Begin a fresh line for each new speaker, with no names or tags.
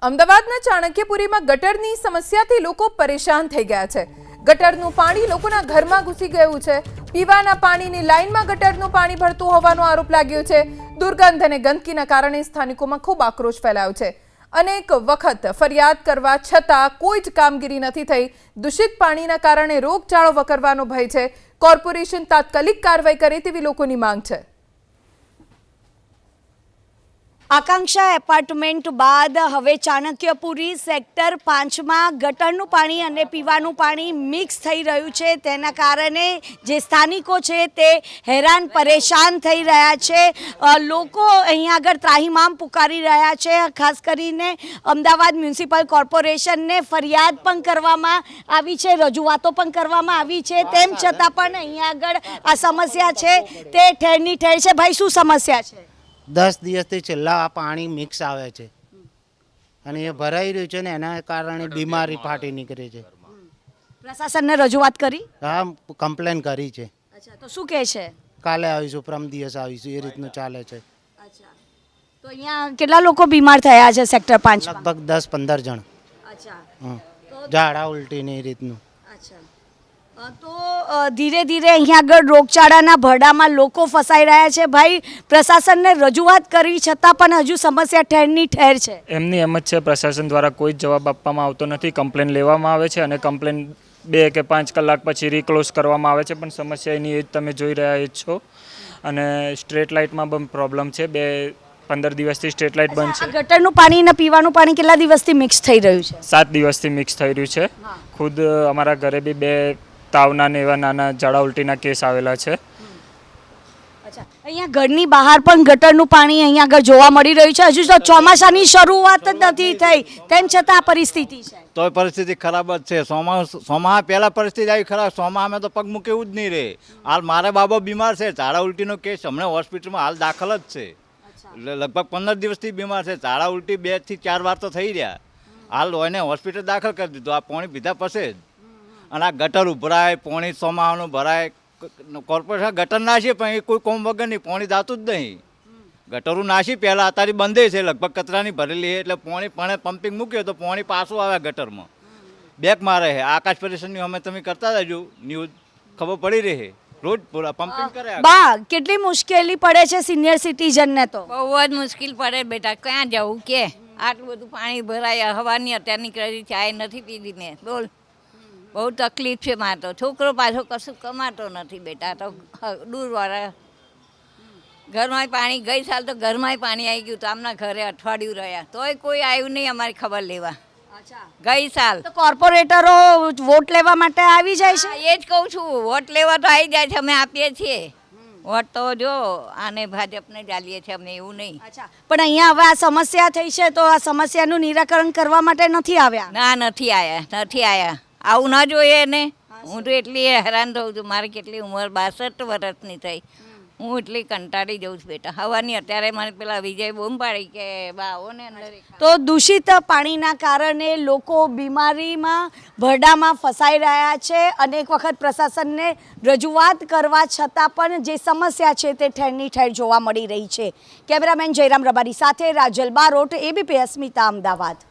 અમદાવાદના ચાણક્યપુરીમાં ગટરની સમસ્યાથી લોકો પરેશાન થઈ ગયા છે। ગટરનું પાણી લોકોના ઘરમાં ઘૂસી ગયું છે। પીવાના પાણીની લાઈનમાં ગટરનું પાણી ભરતું હોવાનો આરોપ લાગ્યો છે। દુર્ગંધ અને ગંદકીના કારણે સ્થાનિકોમાં ખૂબ આક્રોશ ફેલાયો છે। અનેક વખત ફરિયાદ કરવા છતાં કોઈ જ કામગીરી નથી થઈ। દૂષિત પાણીના કારણે રોગચાળો વકરવાનો ભય છે। કોર્પોરેશન તાત્કાલિક કાર્યવાહી કરે તેવી લોકોની માંગ છે।
આકાંક્ષા એપાર્ટમેન્ટ બાદ હવે ચાણક્યપુરી સેક્ટર 5 માં ગટરનું પાણી અને પીવાનું પાણી મિક્સ થઈ રહ્યું છે। તેના કારણે જે સ્થાનિકો છે તે હેરાન પરેશાન થઈ રહ્યા છે। લોકો અહીંયા આગળ ત્રાહિમામ પુકારી રહ્યા છે। ખાસ કરીને અમદાવાદ મ્યુનિસિપલ કોર્પોરેશનને ફરિયાદ પણ કરવામાં આવી છે, રજૂઆતો પણ કરવામાં આવી છે। તેમ છતાં પણ અહીંયા આગળ આ સમસ્યા છે તે ઠેરની ઠેર છે। ભાઈ, શું સમસ્યા છે?
10 દિવસથી છેલ્લા આ પાણી મિક્સ આવે છે અને એ ભરાઈ રહ્યું છે ને એના કારણે બીમારી ફાટી નીકળે છે।
પ્રશાસનને રજૂઆત કરી?
હા, કમ્પ્લેન કરી છે।
અચ્છા, તો શું કહે છે?
કાલે આવીશું, પરમ દિવસ આવીશું, એ રીતનું ચાલે છે।
અચ્છા, તો અહીંયા કેટલા લોકો બીમાર થયા છે સેક્ટર 5 માં?
લગભગ 10-15 જણ।
અચ્છા,
ઝાડા ઉલટી ને એ રીતનું।
અચ્છા, તો ધીરે ધીરે અહીંયા આગળ રોગચાળાના ભરડામાં લોકો ફસાઈ રહ્યા છે। ભાઈ, પ્રશાસનને રજૂઆત કરવી છતાં પણ હજુ સમસ્યા ઠેરની ઠેર છે।
એમની એમ જ છે, પ્રશાસન દ્વારા કોઈ જ જવાબ આપવામાં આવતો નથી। કમ્પ્લેન લેવામાં આવે છે અને કમ્પ્લેન 2 કે 5 કલાક પછી રીક્લોઝ કરવામાં આવે છે, પણ સમસ્યા એની એ જ તમે જોઈ રહ્યા જ છો। અને સ્ટ્રીટ લાઇટમાં પણ પ્રોબ્લેમ છે। 15 દિવસથી સ્ટ્રીટ લાઇટ બંધ છે।
ગટરનું પાણી અને પીવાનું પાણી કેટલા દિવસથી મિક્સ થઈ રહ્યું છે?
7 દિવસથી મિક્સ થઈ રહ્યું છે। ખુદ અમારા ઘરે બી 2 તાવના ને એવા નાના ઝાડા ઉલટીના કેસ આવેલા છે।
અચ્છા, અહીંયા ઘરની બહાર પણ ગટરનું પાણી અહીંયા આગળ જોવા મળી રહ્યું છે। હજુ તો ચોમાસાની શરૂઆત જ નથી થઈ, તેમ છતાં આ પરિસ્થિતિ છે।
તો પરિસ્થિતિ ખરાબ જ છે। સોમા પહેલાં પરિસ્થિતિ આવી ખરાબ, સોમામાં તો પગ મૂકે એવું જ નહીં રહે। હાલ મારા બાબા બીમાર છે, ઝાડા ઉલટીનો કેસ હમણાં હોસ્પિટલમાં હાલ દાખલ જ છે। એટલે લગભગ 15 દિવસથી બીમાર છે। ઝાડા ઉલટી 2 થી 4 વાર તો થઈ રહ્યા। હાલ એને હોસ્પિટલ દાખલ કરી દીધું। આ પાણી પીધા પછી જ અને આ ગટર ઉભરાય, પાણી સોમાવાનું ભરાય। કોર્પોરેશન ગટર નાખી પણ એ કોઈ કોમ વગર નહીં, પાણી જાતું જ નહીં। ગટરો નાખી પહેલાં અત્યારે બંધ છે, લગભગ કચરાની ભરેલી છે, એટલે પાણી પણ પમ્પિંગ મૂક્યો તો પાણી પાછું આવે ગટરમાં, બેક મારે છે। આકાશ પરિસરની અમે તમે કરતા જજો, ન્યૂઝ ખબર પડી રહી। રોજ પૂરા પમ્પિંગ કરે।
બા, કેટલી મુશ્કેલી પડે છે સિનિયર સિટીઝનને? તો
બહુ જ મુશ્કેલ પડે બેટા, ક્યાં જવું કે આટલું બધું પાણી ભરાય। હવાની અત્યારે નીકળી ચાય નથી પીધી મેં, બોલ। બહુ તકલીફ છે મારે તો। છોકરો પાછો કશું કમાતો નથી બેટા, તો દૂરવાળા ઘરમાં પાણી, ગઈ સાલ તો ઘરમાં પાણી આવી ગયું, તો આમના ઘરે અઠવાડિયું રહ્યા, તોય કોઈ આવ્યું નહીં અમારી ખબર લેવા। ગઈ સાલ
તો કોર્પોરેટરો વોટ લેવા માટે આવી જાય છે?
એ જ કહું છું, વોટ લેવા તો આવી જાય છે, અમે આપીએ છીએ વોટ। તો જો આને ભાજપને ચાલીએ છીએ અમે, એવું નહીં।
અચ્છા, પણ અહીંયા હવે આ સમસ્યા થઈ છે તો આ સમસ્યાનું નિરાકરણ કરવા માટે નથી આવ્યા?
ના, નથી આવ્યા। આવું ના જોઈએ ને। હું તો એટલી હેરાન થઉં છું। મારી કેટલી ઉંમર 62 વર્ષની થઈ, હું એટલી કંટાળી જઉં છું બેટા। હવાની અત્યારે મને પેલા વિજય બૂમ પાડી કે બા આવો ને અંદર।
તો દૂષિત પાણીના કારણે લોકો બીમારીમાં ભરડામાં ફસાઈ રહ્યા છે। અનેક વખત પ્રશાસનને રજૂઆત કરવા છતાં પણ જે સમસ્યા છે તે ઠેરની ઠેર જોવા મળી રહી છે। કેમેરામેન જયરામ રબારી સાથે રાજલ બારોટ, ABP અસ્મિતા, અમદાવાદ।